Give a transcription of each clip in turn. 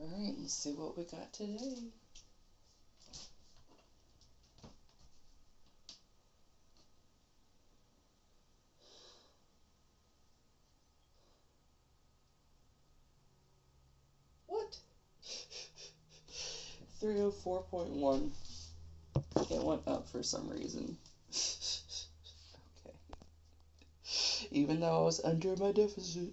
Alright, let's see what we got today. What? 304.1. It went up for some reason. Okay. Even though I was under my deficit.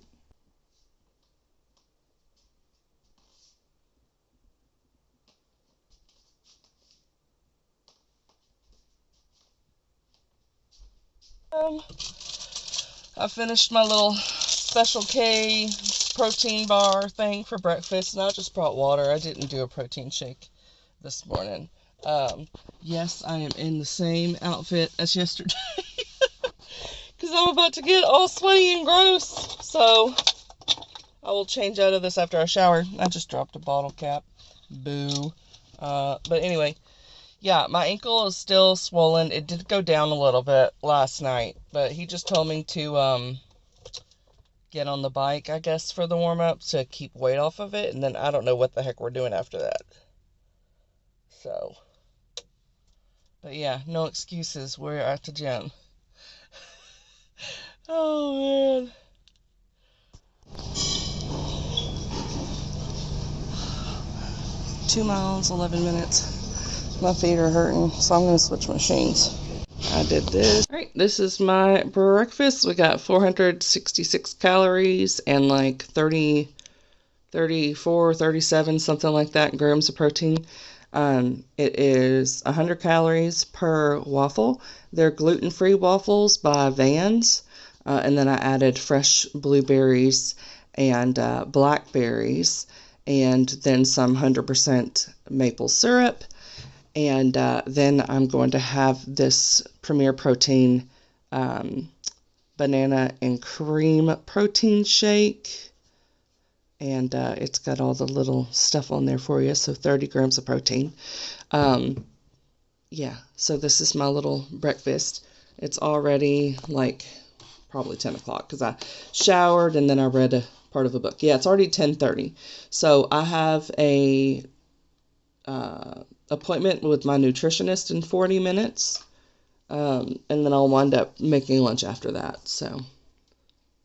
I finished my little Special K protein bar thing for breakfast, and I just brought water. I didn't do a protein shake this morning. Yes, I am in the same outfit as yesterday because I'm about to get all sweaty and gross. So I will change out of this after I shower. I just dropped a bottle cap. Boo. But anyway, yeah, my ankle is still swollen. It did go down a little bit last night, but he just told me to get on the bike, I guess, for the warm-up to keep weight off of it, and then I don't know what the heck we're doing after that. So, but yeah, no excuses. We're at the gym. Oh, man. Two miles, 11 minutes. My feet are hurting, so I'm going to switch machines. I did this. All right, this is my breakfast. We got 466 calories and like 30, 34, 37, something like that, grams of protein. It is 100 calories per waffle. They're gluten-free waffles by Vans. And then I added fresh blueberries and blackberries, and then some 100% maple syrup. And then I'm going to have this Premier Protein banana and cream protein shake. And it's got all the little stuff on there for you, so 30 grams of protein. Yeah, so this is my little breakfast. It's already like probably 10 o'clock because I showered and then I read a part of a book. Yeah, it's already 10:30. So I have a appointment with my nutritionist in 40 minutes. And then I'll wind up making lunch after that. So,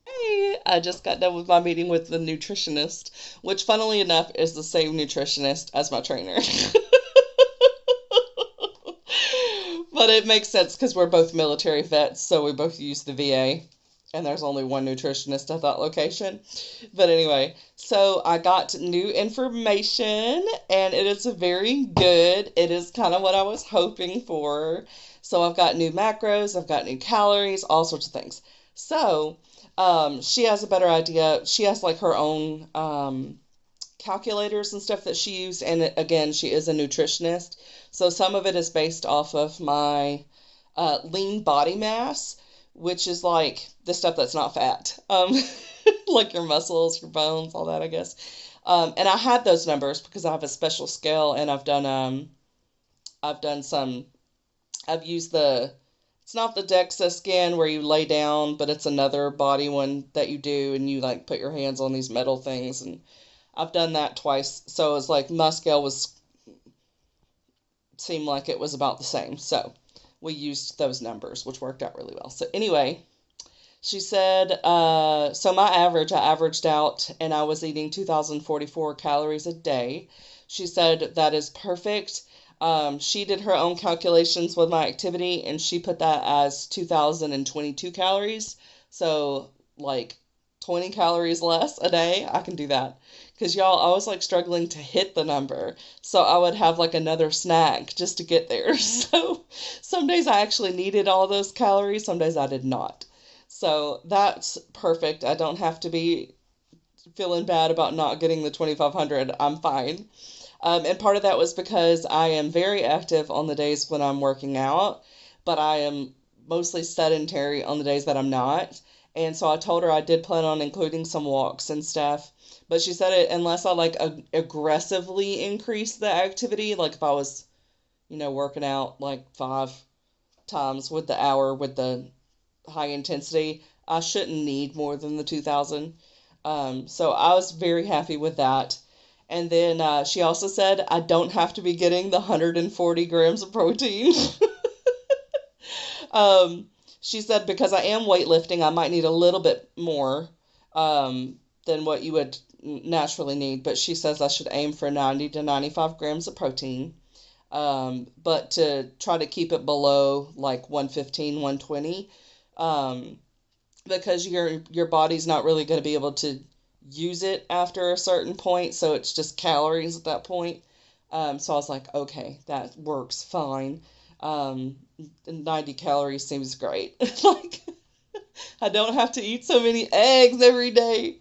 hey, I just got done with my meeting with the nutritionist, which funnily enough is the same nutritionist as my trainer. But it makes sense because we're both military vets, so we both use the VA. And there's only one nutritionist at that location. But anyway, so I got new information and it is very good. It is kind of what I was hoping for. So I've got new macros, I've got new calories, all sorts of things. So she has a better idea. She has like her own calculators and stuff that she used. And again, she is a nutritionist. So some of it is based off of my lean body mass, which is like the stuff that's not fat, like your muscles, your bones, all that, I guess. And I had those numbers because I have a special scale, and I've done some, I've used it's not the DEXA scan where you lay down, but it's another body one that you do, and you like put your hands on these metal things, and I've done that twice. So it's like my scale seemed like it was about the same. So we used those numbers, which worked out really well. So anyway, she said, so my average, I averaged out and I was eating 2,044 calories a day. She said that is perfect. She did her own calculations with my activity and she put that as 2,022 calories. So like 20 calories less a day. I can do that. Because y'all, I was like struggling to hit the number. So I would have like another snack just to get there. So some days I actually needed all those calories, some days I did not. So that's perfect. I don't have to be feeling bad about not getting the 2,500. I'm fine. And part of that was because I am very active on the days when I'm working out, but I am mostly sedentary on the days that I'm not. And so I told her I did plan on including some walks and stuff. But she said it unless I like aggressively increase the activity, like if I was, working out like 5 times with the hour with the high intensity, I shouldn't need more than the 2,000. So I was very happy with that. And then she also said I don't have to be getting the 140 grams of protein. um, she said because I am weightlifting, I might need a little bit more than what you would naturally need. But she says I should aim for 90 to 95 grams of protein. But to try to keep it below like 115, 120, because your body's not really going to be able to use it after a certain point, so it's just calories at that point. So I was like, okay, that works fine. 90 calories seems great. Like, I don't have to eat so many eggs every day.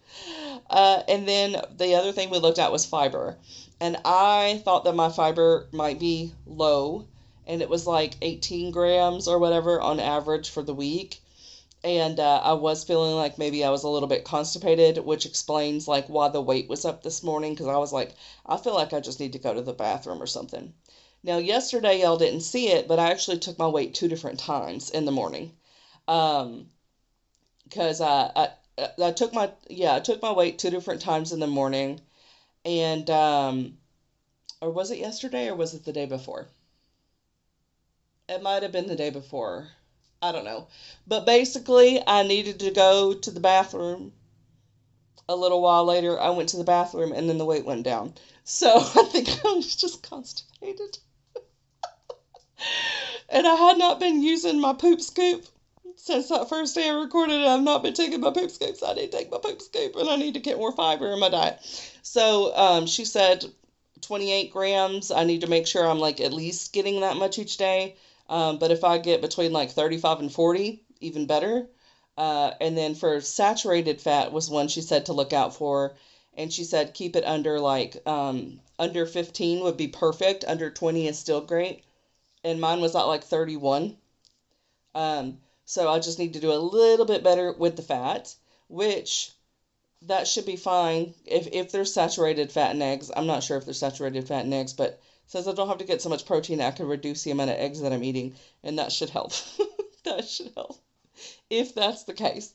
And then the other thing we looked at was fiber. And I thought that my fiber might be low, and it was like 18 grams or whatever on average for the week. And I was feeling like maybe I was a little bit constipated, which explains like why the weight was up this morning, because I was like, I feel like I just need to go to the bathroom or something. Now, yesterday y'all didn't see it, but I actually took my weight 2 different times in the morning. Um, because I took my weight 2 different times in the morning, and or was it yesterday or was it the day before? It might have been the day before. I don't know. But basically, I needed to go to the bathroom. A little while later, I went to the bathroom and then the weight went down. So I think I was just constipated. And I had not been using my poop scoop since that first day I recorded it. I've not been taking my poop scoop, so I need to take my poop scoop, and I need to get more fiber in my diet. So she said 28 grams. I need to make sure I'm like at least getting that much each day. But if I get between like 35 and 40, even better. And then for saturated fat was one she said to look out for. And she said keep it under like under 15 would be perfect. Under 20 is still great. And mine was at like 31. So I just need to do a little bit better with the fat, which that should be fine if there's saturated fat in eggs. I'm not sure if there's saturated fat in eggs, but since I don't have to get so much protein, I can reduce the amount of eggs that I'm eating, and that should help. That should help if that's the case.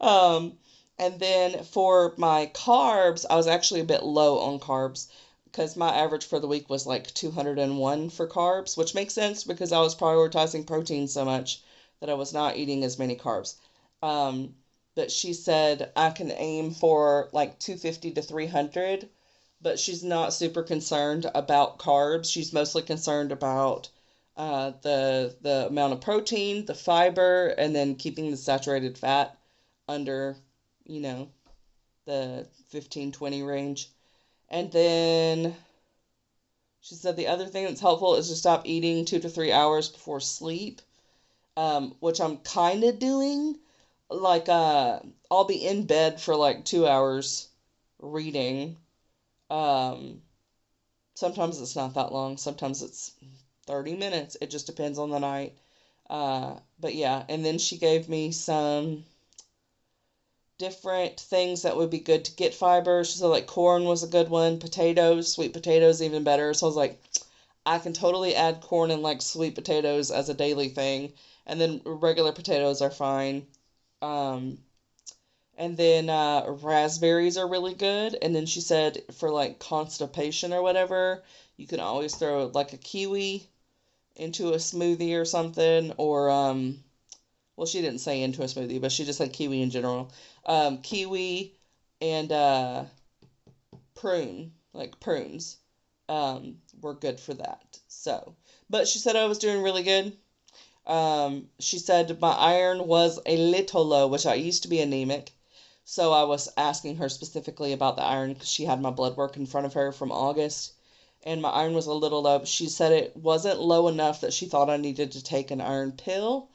Um, and then for my carbs, I was actually a bit low on carbs because my average for the week was like 201 for carbs, which makes sense because I was prioritizing protein so much that I was not eating as many carbs. Um, but she said I can aim for like 250 to 300, but she's not super concerned about carbs. She's mostly concerned about the amount of protein, the fiber, and then keeping the saturated fat under, you know, the 15-20 range. And then she said the other thing that's helpful is to stop eating 2 to 3 hours before sleep, which I'm kind of doing. Like, I'll be in bed for like 2 hours reading. Um, Sometimes it's not that long. Sometimes it's 30 minutes. It just depends on the night. But yeah, and then she gave me some different things that would be good to get fiber. She said like corn was a good one, potatoes, sweet potatoes even better. So I was like, I can totally add corn and like sweet potatoes as a daily thing, and then regular potatoes are fine. Um, and then raspberries are really good. And then she said for like constipation or whatever, you can always throw like a kiwi into a smoothie or something, or well, she didn't say into a smoothie, but she just said kiwi in general. Kiwi and like prunes, were good for that. So, but she said I was doing really good. She said my iron was a little low, which I used to be anemic. So I was asking her specifically about the iron because she had my blood work in front of her from August, and my iron was a little low. She said it wasn't low enough that she thought I needed to take an iron pill.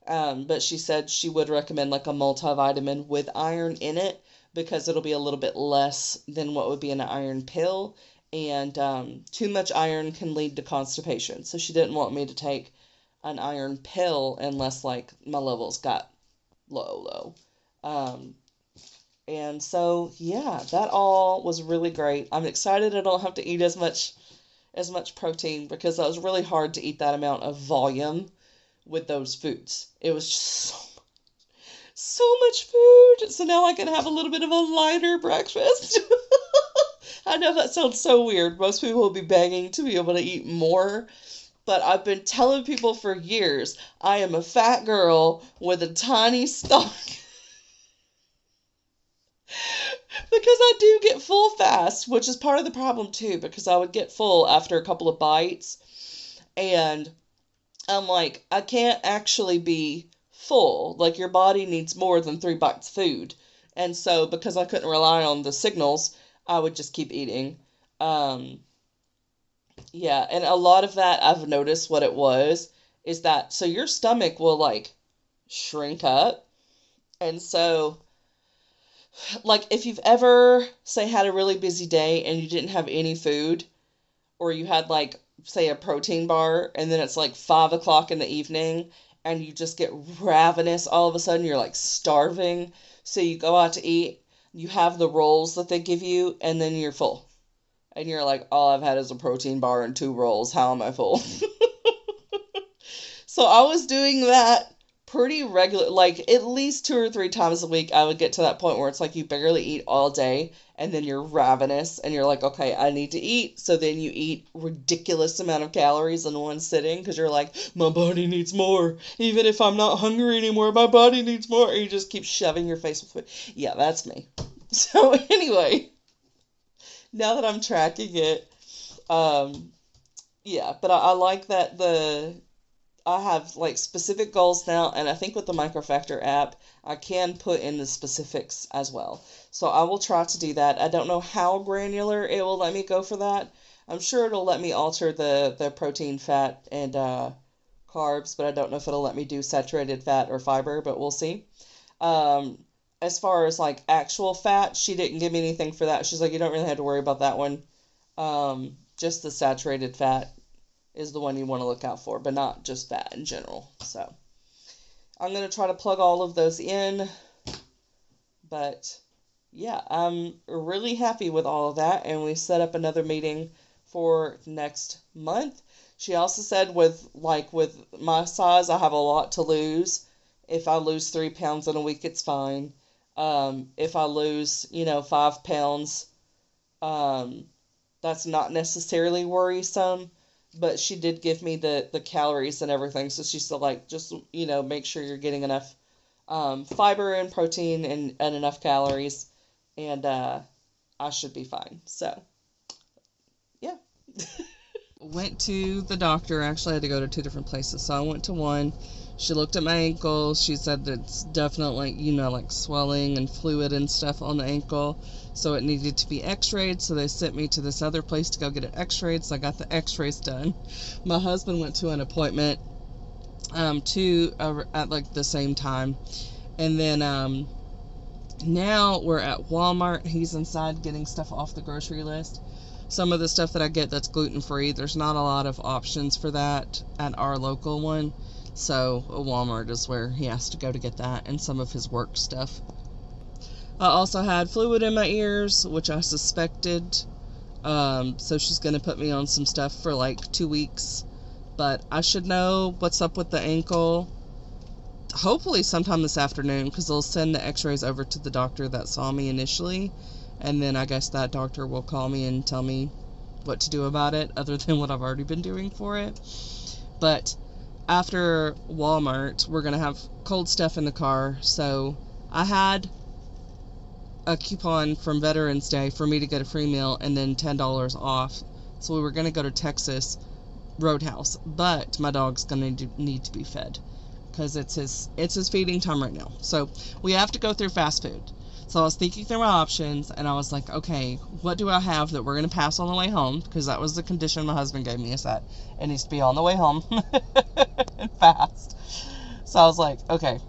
But she said she would recommend like a multivitamin with iron in it because it'll be a little bit less than what would be in an iron pill. And too much iron can lead to constipation. So she didn't want me to take an iron pill unless like my levels got low. Um, and so yeah, that all was really great. I'm excited I don't have to eat as much protein because that was really hard to eat that amount of volume with those foods. It was just so much food. So now I can have a little bit of a lighter breakfast. I know that sounds so weird. Most people will be begging to be able to eat more, but I've been telling people for years I am a fat girl with a tiny stomach because I do get full fast, which is part of the problem too, because I would get full after a couple of bites, and I'm like, I can't actually be full. Like, your body needs more than 3 bites of food. And so, because I couldn't rely on the signals, I would just keep eating. Um, yeah, and a lot of that I've noticed what it was is that so your stomach will like shrink up. And so, like, if you've ever, say, had a really busy day and you didn't have any food, or you had like say a protein bar and then it's like 5 o'clock in the evening and you just get ravenous all of a sudden, you're like starving, so you go out to eat, you have the rolls that they give you, and then you're full, and you're like, all I've had is a protein bar and 2 rolls, how am I full? So I was doing that pretty regular, like at least 2 or 3 times a week. I would get to that point where it's like you barely eat all day and then you're ravenous and you're like, okay, I need to eat. So then you eat ridiculous amount of calories in one sitting because you're like, my body needs more. Even if I'm not hungry anymore, my body needs more. And you just keep shoving your face with food. Yeah, that's me. So anyway, now that I'm tracking it, um, yeah, but I like that I have like specific goals now, and I think with the Microfactor app, I can put in the specifics as well. So I will try to do that. I don't know how granular it will let me go for that. I'm sure it'll let me alter the protein, fat, and carbs, but I don't know if it'll let me do saturated fat or fiber, but we'll see. Um, as far as like actual fat, she didn't give me anything for that. She's like, you don't really have to worry about that one. Just the saturated fat is the one you want to look out for, but not just fat in general. So I'm going to try to plug all of those in. But yeah, I'm really happy with all of that. And we set up another meeting for next month. She also said with my size, I have a lot to lose. If I lose 3 pounds in a week, it's fine. If I lose, 5 pounds, um, that's not necessarily worrisome. But she did give me the calories and everything. So she's still like, just, make sure you're getting enough fiber and protein and enough calories. And I should be fine. So, yeah. Went to the doctor. Actually, I had to go to 2 different places. So I went to one. She looked at my ankle. She said that it's definitely, like swelling and fluid and stuff on the ankle. So it needed to be x-rayed. So they sent me to this other place to go get it x-rayed. So I got the x-rays done. My husband went to an appointment at like the same time. And then now we're at Walmart. He's inside getting stuff off the grocery list. Some of the stuff that I get that's gluten-free, there's not a lot of options for that at our local one. So Walmart is where he has to go to get that and some of his work stuff. I also had fluid in my ears, which I suspected. So she's going to put me on some stuff for like 2 weeks. But I should know what's up with the ankle hopefully sometime this afternoon, because they'll send the x-rays over to the doctor that saw me initially. And then I guess that doctor will call me and tell me what to do about it, other than what I've already been doing for it. But after Walmart, we're going to have cold stuff in the car. So I had a coupon from Veterans Day for me to get a free meal and then $10 off. So we were going to go to Texas Roadhouse. But my dog's going to need to be fed, because it's his feeding time right now. So we have to go through fast food. So I was thinking through my options, and I was like, okay, what do I have that we're going to pass on the way home? Because that was the condition my husband gave me, is that it needs to be on the way home and fast. So I was like, okay,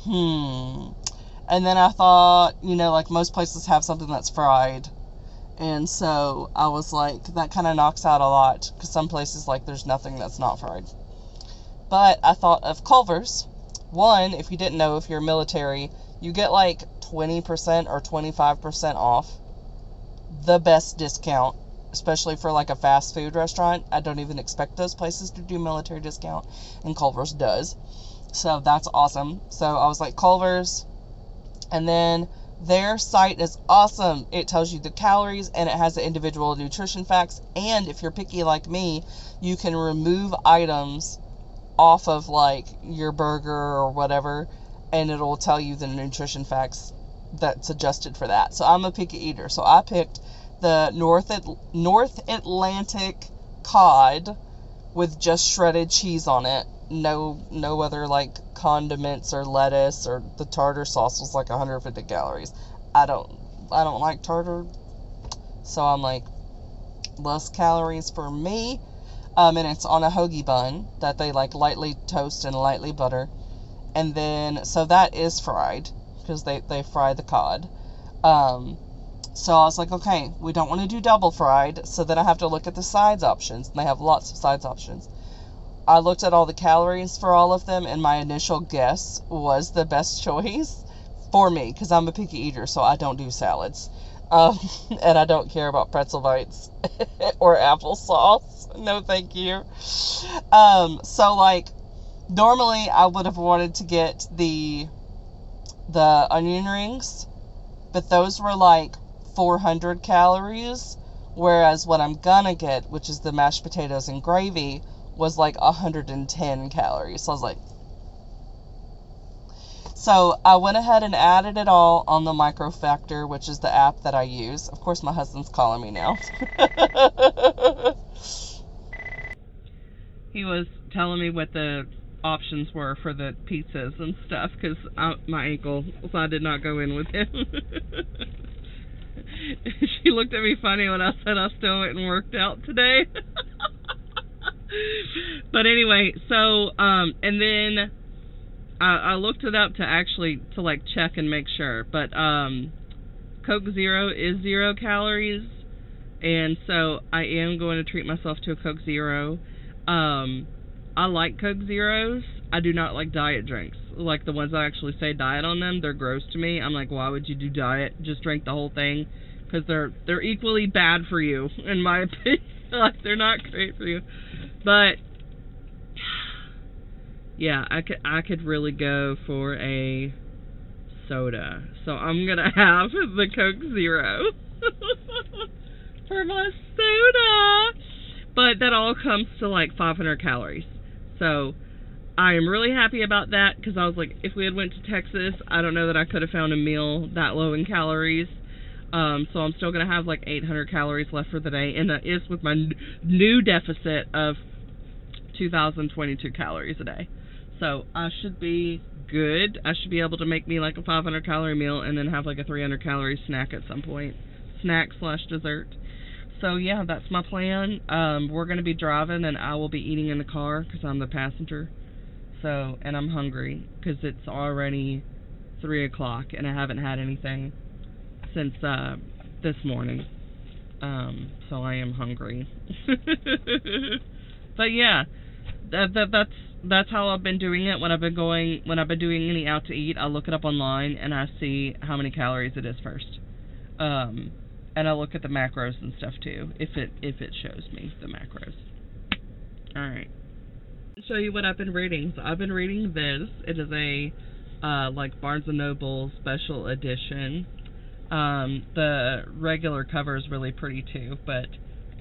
And then I thought, like most places have something that's fried. And so I was like, that kind of knocks out a lot, because some places, like, there's nothing that's not fried. But I thought of Culver's. One, if you didn't know, if you're military, you get like 20% or 25% off. The best discount, especially for like a fast food restaurant. I don't even expect those places to do military discount, and Culver's does. So that's awesome. So I was like, Culver's. And then Their site is awesome. It tells you the calories and it has the individual nutrition facts. And if you're picky like me, you can remove items off of like your burger or whatever, and it'll tell you the nutrition facts that's adjusted for that. So I'm a picky eater. So I picked the North Atlantic cod with just shredded cheese on it. No other like condiments or lettuce, or the tartar sauce was like 150 calories. I don't like tartar, so I'm like less calories for me. And it's on a hoagie bun that they like lightly toast and lightly butter, and then so that is fried because they fry the cod. So I was like, okay, we don't want to do double fried, so then I have to look at the sides options, and they have lots of sides options. I looked at all the calories for all of them, and my initial guess was the best choice for me, because I'm a picky eater, so I don't do salads. And I don't care about pretzel bites or applesauce. No, thank you. So, like, normally I would have wanted to get the onion rings, but those were like 400 calories, whereas what I'm gonna get, which is the mashed potatoes and gravy, was like 110 calories. So I was like, so I went ahead and added it all on the Microfactor, which is the app that I use. Of course, my husband's calling me now. He was telling me what the options were for the pizzas and stuff, because my ankle, so I did not go in with him. She looked at me funny when I said I still went and worked out today. But anyway, so, and then I looked it up to like check and make sure, but, Coke Zero is 0 calories, and so I am going to treat myself to a Coke Zero. I like Coke Zeros. I do not like diet drinks. Like the ones that actually say diet on them, they're gross to me. I'm like, why would you do diet? Just drink the whole thing, because they're equally bad for you, in my opinion. Like, they're not great for you. But yeah, I could really go for a soda. So I'm gonna have the Coke Zero for my soda. But that all comes to like 500 calories. So I am really happy about that, because I was like, if we had went to Texas, I don't know that I could have found a meal that low in calories. So I'm still going to have like 800 calories left for the day, and that is with my new deficit of 2,022 calories a day. So I should be good. I should be able to make me like a 500 calorie meal and then have like a 300 calorie snack at some point. Snack/dessert. So yeah, that's my plan. We're going to be driving, and I will be eating in the car because I'm the passenger. So, and I'm hungry because it's already 3 o'clock and I haven't had anything since this morning. So I am hungry. But yeah, that's how I've been doing it. When I've been doing any out to eat, I look it up online and I see how many calories it is first. And I look at the macros and stuff too, if it shows me the macros. Alright. Show you what I've been reading. So I've been reading this. It is a like Barnes & Noble special edition. The regular cover is really pretty too, but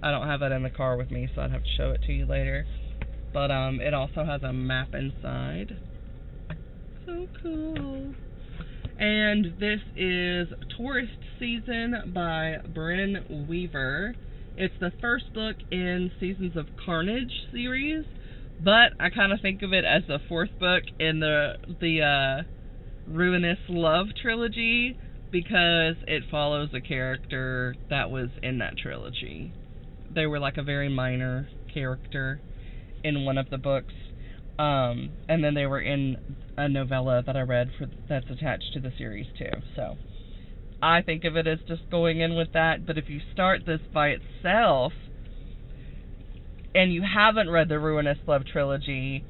I don't have that in the car with me, so I'd have to show it to you later. But it also has a map inside. So cool. And this is Tourist Season by Bryn Weaver. It's the first book in Seasons of Carnage series, but I kind of think of it as the fourth book in the Ruinous Love trilogy, because it follows a character that was in that trilogy. They were like a very minor character in one of the books, and then they were in a novella that I read that's attached to the series too. So I think of it as just going in with that. But if you start this by itself and you haven't read the Ruinous Love trilogy,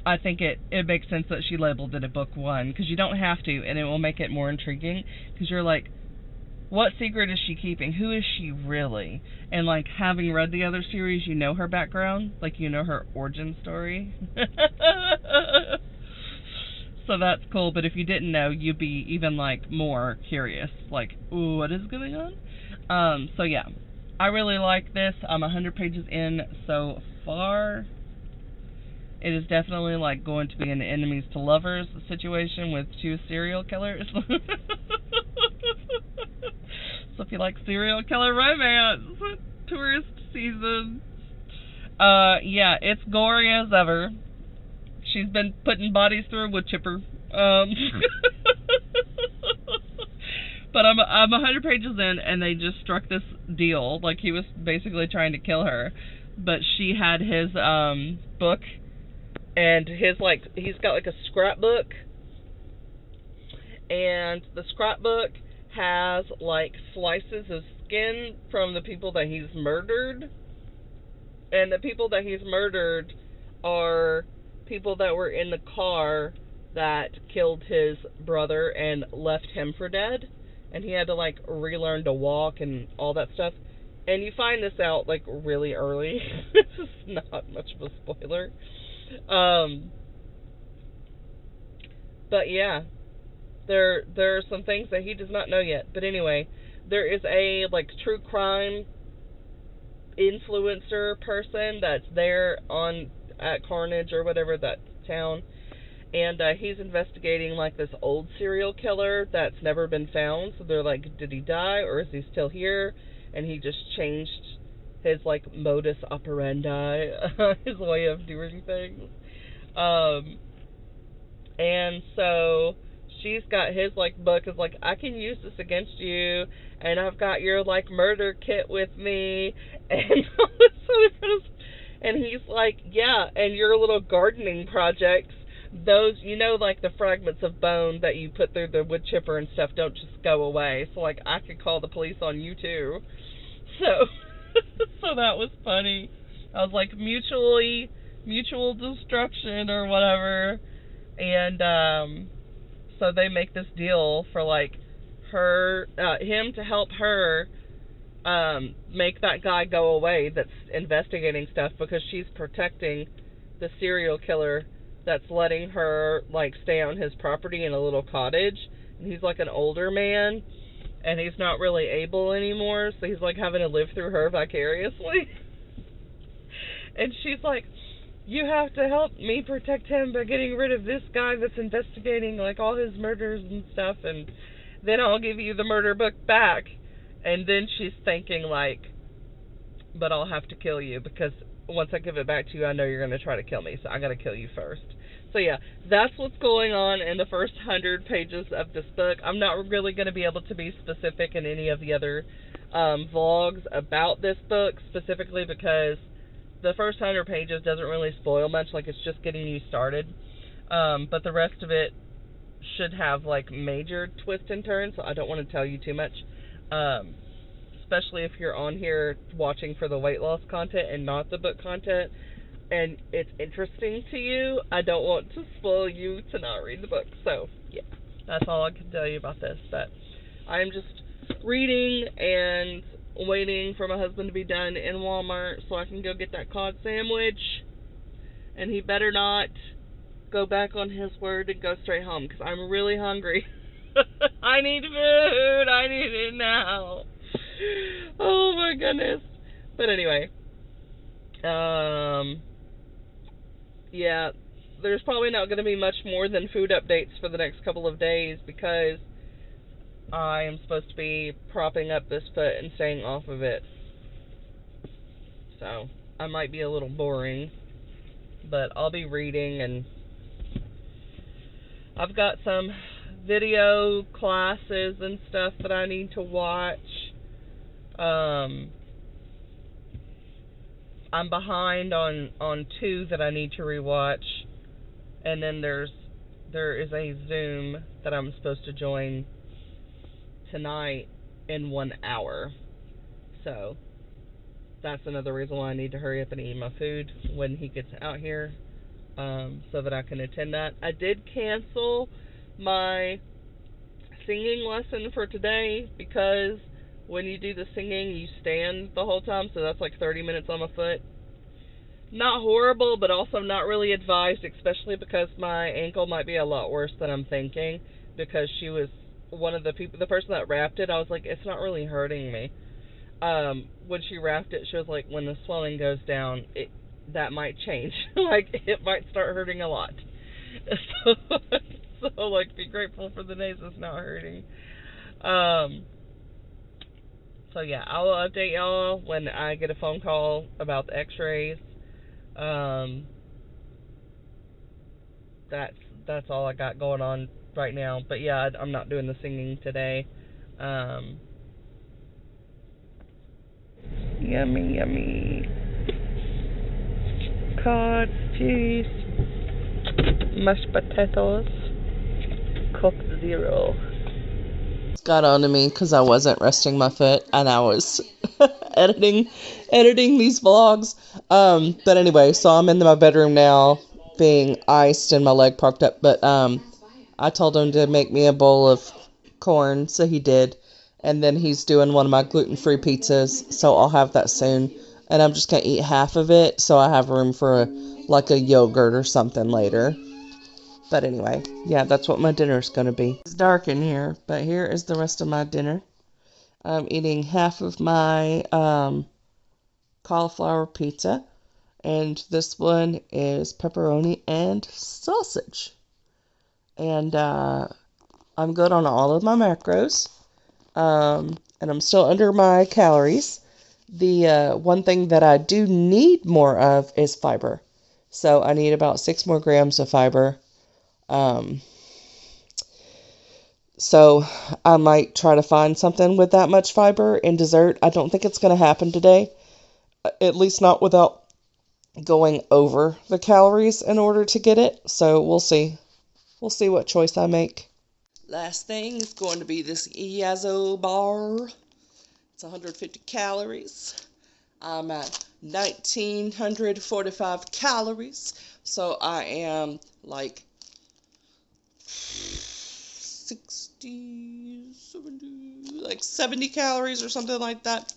I think it makes sense that she labeled it a book one, because you don't have to, and it will make it more intriguing, because you're like, what secret is she keeping? Who is she really? And like, having read the other series, you know her background, like you know her origin story. So that's cool, but if you didn't know, you'd be even, like, more curious. Like, ooh, what is going on? So yeah. I really like this. I'm 100 pages in so far. It is definitely, like, going to be an enemies to lovers situation with 2 serial killers. So if you like serial killer romance, tourist season. Yeah, it's gory as ever. She's been putting bodies through a wood chipper. But I'm 100 pages in, and they just struck this deal. Like, he was basically trying to kill her, but she had his book, and his, like, he's got like a scrapbook, and the scrapbook has like slices of skin from the people that he's murdered, and the people that he's murdered are people that were in the car that killed his brother and left him for dead, and he had to like relearn to walk and all that stuff. And you find this out like really early. This is not much of a spoiler. But yeah, there are some things that he does not know yet. But anyway, there is a like true crime influencer person that's there at Carnage or whatever, that town, and he's investigating like this old serial killer that's never been found. So they're like, did he die or is he still here? And he just changed his like modus operandi, his way of doing things. And so she's got his like book is like, I can use this against you, and I've got your like murder kit with me, and all this other kind of stuff. And he's like, yeah, and your little gardening projects, those, you know, like the fragments of bone that you put through the wood chipper and stuff don't just go away. So like, I could call the police on you too. So so that was funny. I was like, mutual destruction or whatever. And so they make this deal for like him to help her make that guy go away that's investigating stuff, because she's protecting the serial killer that's letting her like stay on his property in a little cottage. And he's like an older man, and he's not really able anymore, so he's like having to live through her vicariously. And she's like, you have to help me protect him by getting rid of this guy that's investigating like all his murders and stuff, and then I'll give you the murder book back. And then she's thinking like, but I'll have to kill you, because once I give it back to you, I know you're going to try to kill me, so I got to kill you first. So yeah, that's what's going on in the first 100 pages of this book. I'm not really going to be able to be specific in any of the other vlogs about this book, specifically because the first 100 pages doesn't really spoil much. Like, it's just getting you started. But the rest of it should have like major twists and turns, so I don't want to tell you too much. Especially if you're on here watching for the weight loss content and not the book content, and it's interesting to you, I don't want to spoil you to not read the book. So yeah, that's all I can tell you about this. But I'm just reading and waiting for my husband to be done in Walmart so I can go get that cod sandwich, and he better not go back on his word and go straight home, because I'm really hungry. I need food. I need it now. Oh my goodness. But anyway, yeah, there's probably not going to be much more than food updates for the next couple of days, because I am supposed to be propping up this foot and staying off of it. So I might be a little boring, but I'll be reading, and I've got some video classes and stuff that I need to watch. I'm behind on 2 that I need to rewatch, and then there is a Zoom that I'm supposed to join tonight in 1 hour. So that's another reason why I need to hurry up and eat my food when he gets out here, so that I can attend that. I did cancel my singing lesson for today, because when you do the singing, you stand the whole time, so that's like 30 minutes on my foot. Not horrible, but also not really advised, especially because my ankle might be a lot worse than I'm thinking. Because she was one of the people, the person that wrapped it, I was like, it's not really hurting me. When she wrapped it, she was like, when the swelling goes down, that might change. Like, it might start hurting a lot. So, so like, be grateful for the days it's not hurting. Um, so yeah, I will update y'all when I get a phone call about the X-rays. Um, that's that's all I got going on right now. But yeah, I'm not doing the singing today. Um, Yummy, yummy. Cod, cheese, mashed potatoes, Coke Zero. Got onto me because I wasn't resting my foot and I was editing these vlogs. But anyway, so I'm in my bedroom now, being iced and my leg propped up. But I told him to make me a bowl of corn, so he did. And then he's doing one of my gluten-free pizzas, so I'll have that soon. And I'm just gonna eat half of it, so I have room for like a yogurt or something later. But anyway, yeah, that's what my dinner's gonna be. It's dark in here, but here is the rest of my dinner. I'm eating half of my cauliflower pizza, and this one is pepperoni and sausage. And I'm good on all of my macros. And I'm still under my calories. The one thing that I do need more of is fiber. So I need about 6 more grams of fiber. So I might try to find something with that much fiber in dessert. I don't think it's going to happen today. At least not without going over the calories in order to get it. So we'll see. We'll see what choice I make. Last thing is going to be this Yazo bar. It's 150 calories. I'm at 1,945 calories. So I am like 60, 70, like 70 calories or something like that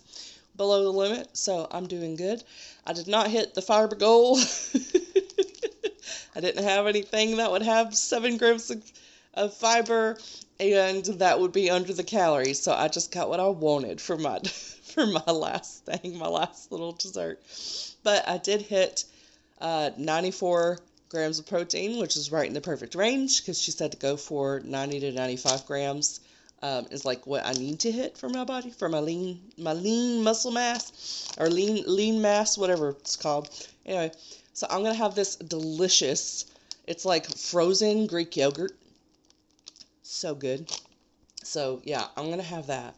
below the limit. So I'm doing good. I did not hit the fiber goal. I didn't have anything that would have 7 grams of fiber, and that would be under the calories. So I just got what I wanted for my for my last thing, my last little dessert. But I did hit 94 grams of protein, which is right in the perfect range, because she said to go for 90 to 95 grams is like what I need to hit for my body, for my lean muscle mass, or lean mass, whatever it's called. Anyway, so I'm gonna have this delicious, it's like frozen Greek yogurt. So good. So yeah, I'm gonna have that.